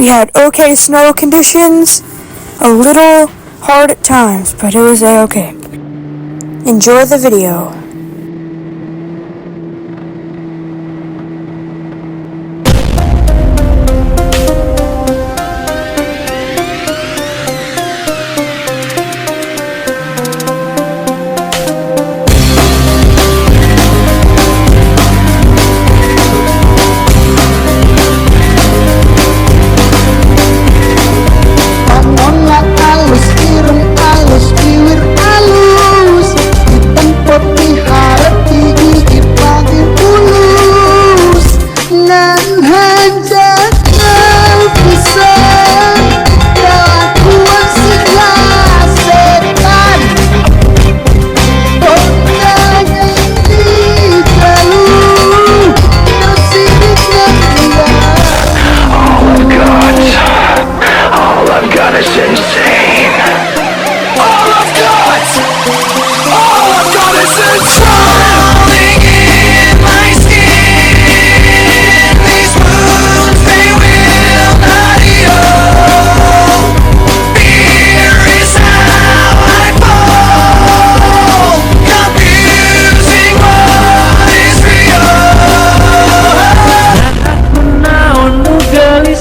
We had okay snow conditions, a little hard at times, but it was okay. Enjoy the video.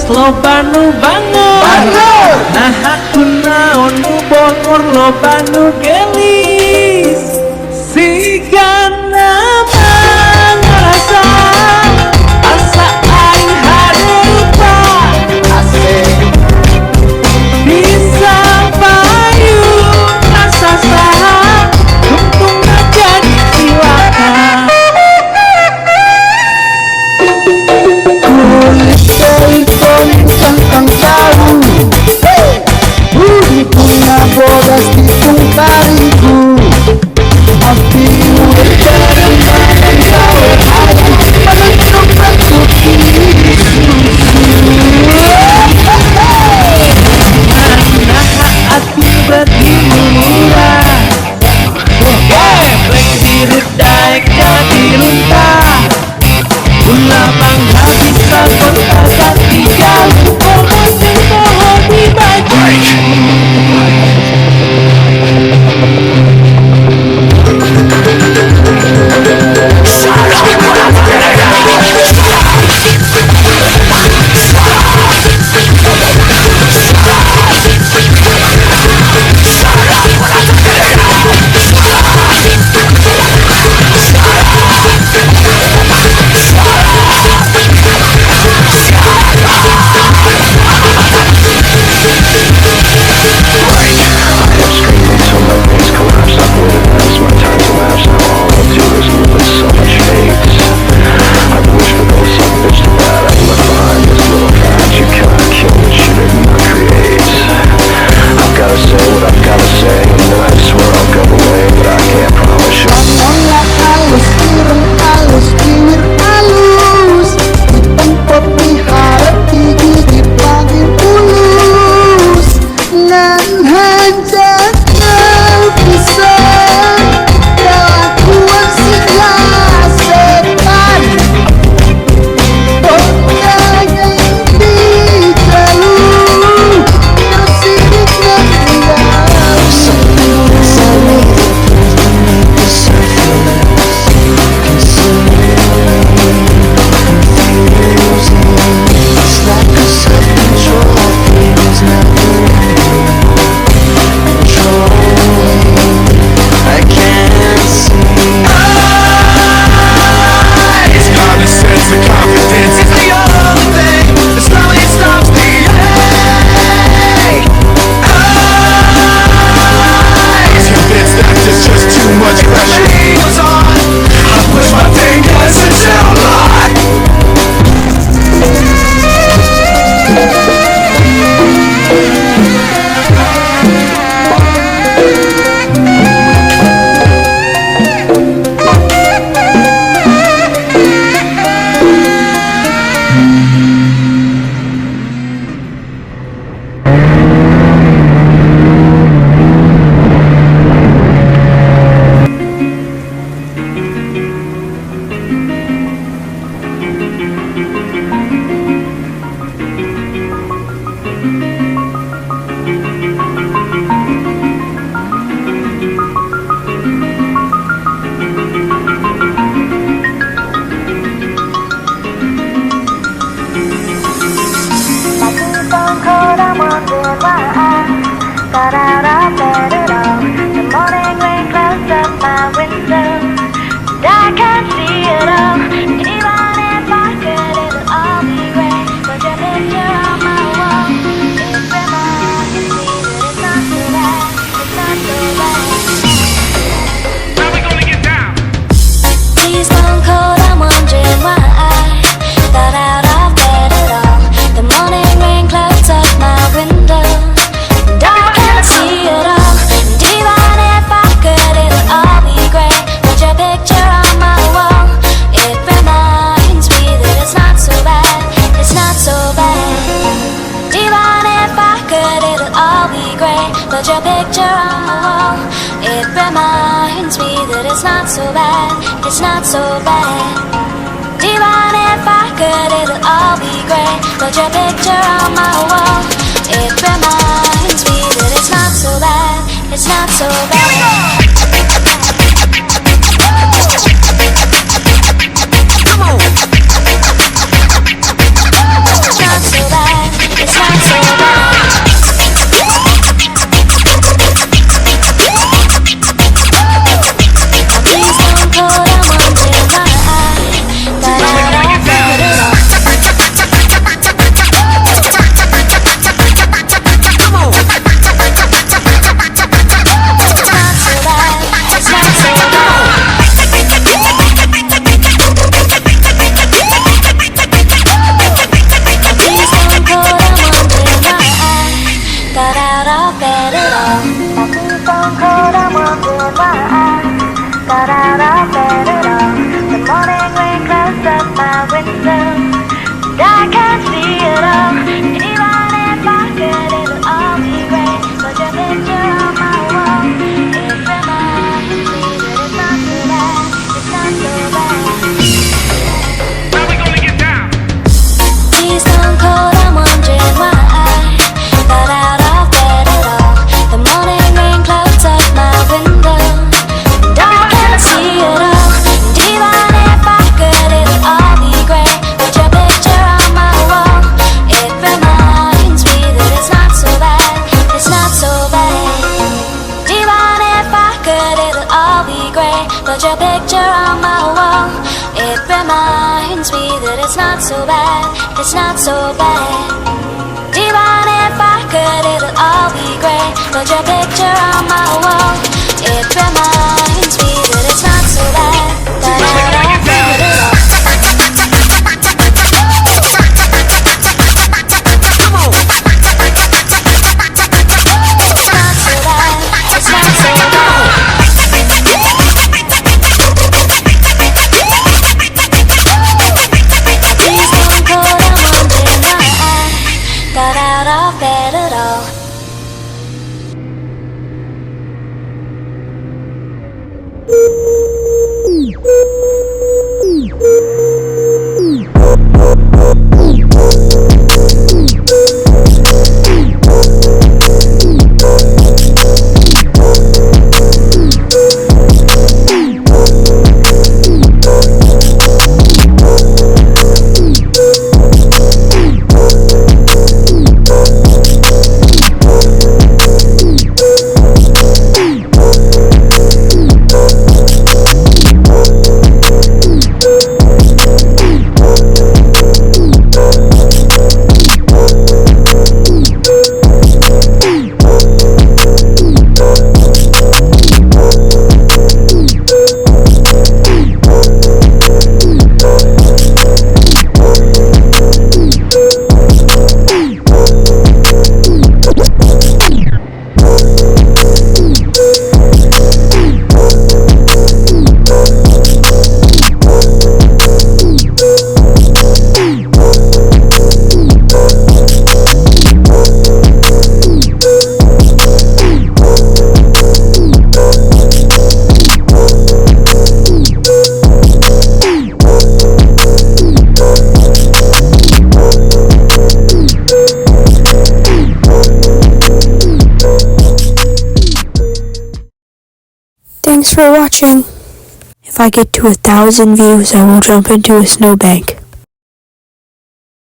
Loba nu bangun, nah aku naon nu bongor loba nu gelis, sigana ngerasa asa aing harupa asik bisa payung rasa saha untung jadi silakan. Bodas ditungkari Put your picture on my wall. It reminds me that it's not so bad. It's not so bad. Even if I could, it'll all be great. Put your picture on my wall. It reminds me that it's not so bad. It's not so bad. Come on. It's not so bad. It's not so bad. Please don't put a wand in my eye. But I don't put it on. Come on. It's not so bad. It's not so bad. Please don't put a wand in my eye. Got out of bed at all. Please don't put a wand in my eye. Got out of bed at all. The morning rain clouds up my window, and I can't see it all. Even if I could, it'll all be great. Put your picture on my wall. It reminds me that it's not so bad. It's not so bad. How we gonna get down? Please don't put a wand in my eye. Got out of bed at all. The morning rain clouds up my window, and I can't see it all. And even if I could, it'll all be great. Put your picture on my wall. It reminds me that it's not so bad. It's not so bad. Even if I could, it'll all be great. Put your picture on my wall. It reminds me that it's not so bad. It's not so bad. Even if I could, it'll all be great. Put your picture on my wall. It reminds me that it's not so bad. But I don't put it on. Come on. It's not so bad. It's not so bad. Please don't put a wand in my eye. Got out of bed at all. Thanks for watching. If I get to 1,000 views, I will jump into a snowbank.